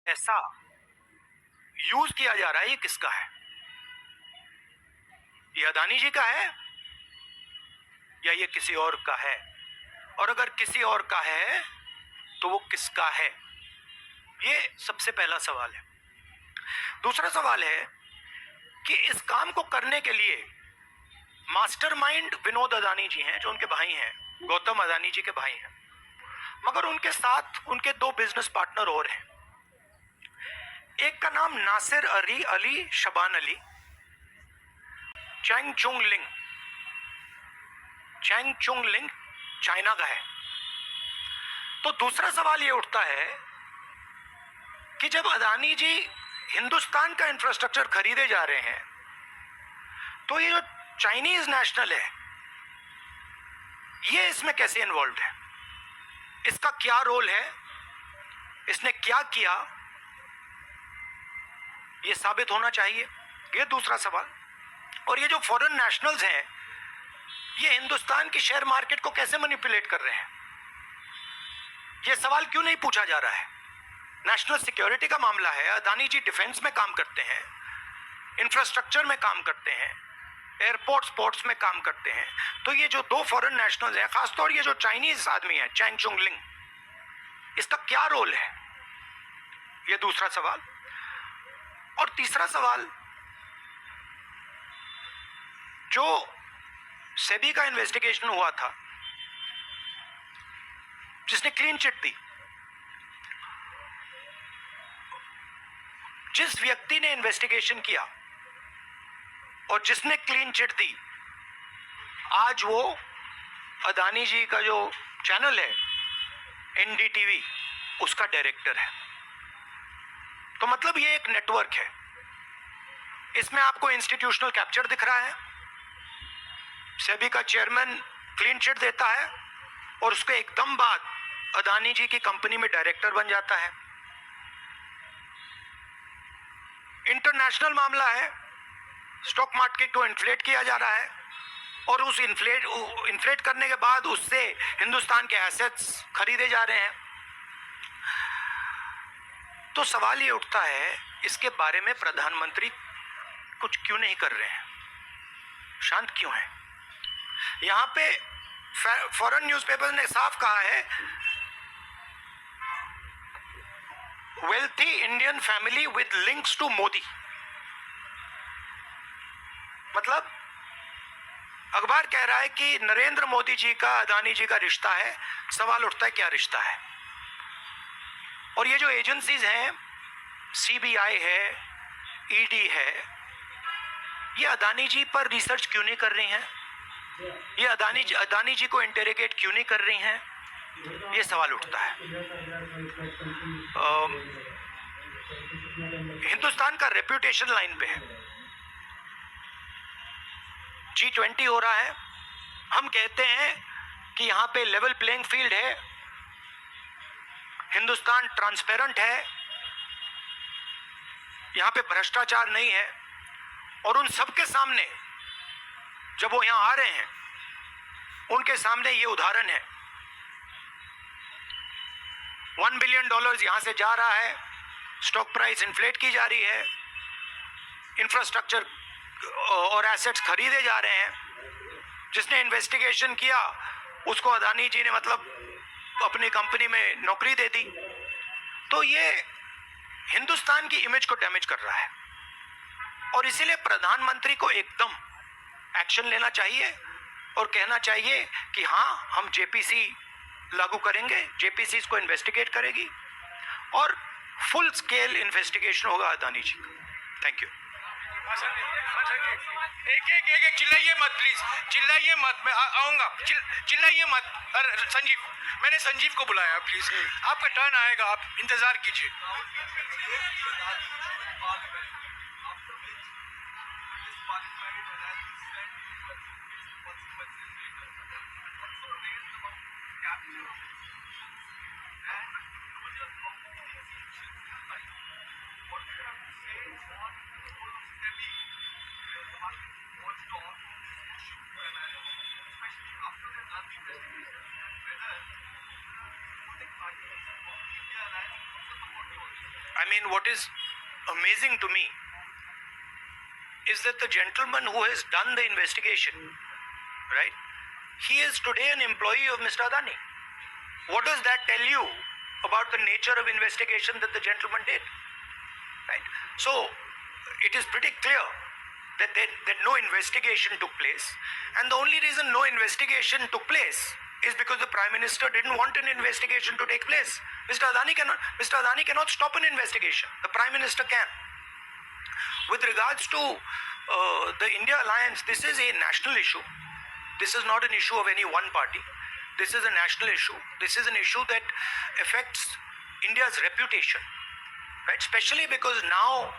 ऐसा यूज किया जा रहा है, ये किसका है? ये अदानी जी का है या ये किसी और का है? और अगर किसी और का है तो वो किसका है? ये सबसे पहला सवाल है। दूसरा सवाल है कि इस काम को करने के लिए मास्टरमाइंड विनोद अदानी जी हैं, जो उनके भाई हैं, गौतम अदानी जी के भाई हैं, मगर उनके साथ उनके दो बिजनेस पार्टनर और हैं। एक का नाम नासिर अली शबान अली, चैंग चुंग लिंग चाइना का है। तो दूसरा सवाल ये उठता है कि जब अदानी जी हिंदुस्तान का इंफ्रास्ट्रक्चर खरीदे जा रहे हैं, तो ये जो चाइनीज नेशनल है, ये इसमें कैसे इन्वॉल्व है? इसका क्या रोल है? इसने क्या किया? ये साबित होना चाहिए। ये दूसरा सवाल। और ये जो फॉरेन नेशनल्स हैं, ये हिंदुस्तान की शेयर मार्केट को कैसे मैनिपुलेट कर रहे हैं? ये सवाल क्यों नहीं पूछा जा रहा है? नेशनल सिक्योरिटी का मामला है। अदानी जी डिफेंस में काम करते हैं, इंफ्रास्ट्रक्चर में काम करते हैं, एयरपोर्ट स्पोर्ट्स में काम करते हैं। तो ये जो दो फॉरेन नेशनल्स हैं, खासतौर ये जो चाइनीज आदमी है चैंग चुंग लिंग, इसका क्या रोल है? ये दूसरा सवाल। और तीसरा सवाल, जो सेबी का इन्वेस्टिगेशन हुआ था, जिसने क्लीन चिट दी, जिस व्यक्ति ने इन्वेस्टिगेशन किया और जिसने क्लीन चिट दी, आज वो अदानी जी का जो चैनल है एनडीटीवी, उसका डायरेक्टर है। तो मतलब ये एक नेटवर्क है। इसमें आपको इंस्टीट्यूशनल कैप्चर दिख रहा है। सेबी का चेयरमैन क्लीन चिट देता है और उसके एकदम बाद अदानी जी की कंपनी में डायरेक्टर बन जाता है। इंटरनेशनल मामला है। स्टॉक मार्केट को इन्फ्लेट किया जा रहा है और उस इन्फ्लेट करने के बाद उससे हिंदुस्तान के एसेट्स खरीदे जा रहे हैं। तो सवाल ये उठता है, इसके बारे में प्रधानमंत्री कुछ क्यों नहीं कर रहे हैं? शांत क्यों है? यहां पे फॉरेन न्यूज़पेपर ने साफ कहा है, wealthy Indian family with links to Modi. मतलब अखबार कह रहा है कि नरेंद्र मोदी जी का अदानी जी का रिश्ता है। सवाल उठता है, क्या रिश्ता है? और ये जो एजेंसीज हैं, सीबीआई है, ईडी है, ये अदानी जी पर रिसर्च क्यों नहीं कर रही हैं? ये अदानी जी को इंटेरोगेट क्यों नहीं कर रही हैं? ये सवाल उठता है। हिंदुस्तान का रेप्यूटेशन लाइन पे है। G20 हो रहा है। हम कहते हैं कि यहाँ पे लेवल प्लेइंग फील्ड है, हिंदुस्तान ट्रांसपेरेंट है, यहाँ पे भ्रष्टाचार नहीं है। और उन सबके सामने जब वो यहाँ आ रहे हैं, उनके सामने ये उदाहरण है। $1 बिलियन यहाँ से जा रहा है, स्टॉक प्राइस इन्फ्लेट की जा रही है, इंफ्रास्ट्रक्चर और एसेट्स खरीदे जा रहे हैं। जिसने इन्वेस्टिगेशन किया उसको अदानी जी ने मतलब अपनी कंपनी में नौकरी दे दी। तो ये हिंदुस्तान की इमेज को डैमेज कर रहा है और इसीलिए प्रधानमंत्री को एकदम एक्शन लेना चाहिए और कहना चाहिए कि हाँ, हम जेपीसी लागू करेंगे, जेपीसी इसको इन्वेस्टिगेट करेगी और फुल स्केल इन्वेस्टिगेशन होगा अदानी जी का। Thank you. एक चिल्लाइए मत प्लीज, चिल्लाइए मत, मैं आऊंगा। चिल्लाइए मत। अरे संजीव, मैंने संजीव को बुलाया, प्लीज आपका टर्न आएगा, आप इंतजार कीजिए। mean, what is amazing to me is that the gentleman who has done the investigation, right, he is today an employee of Mr. Adani. What does that tell you about the nature of investigation that the gentleman did? Right. So it is pretty clear that no investigation took place, and the only reason no investigation took place is because the Prime Minister didn't want an investigation to take place. Mr. Adani cannot stop an investigation. The Prime Minister can. With regards to the India alliance, this is a national issue. This is not an issue of any one party. This is a national issue. This is an issue that affects India's reputation, right? Especially because now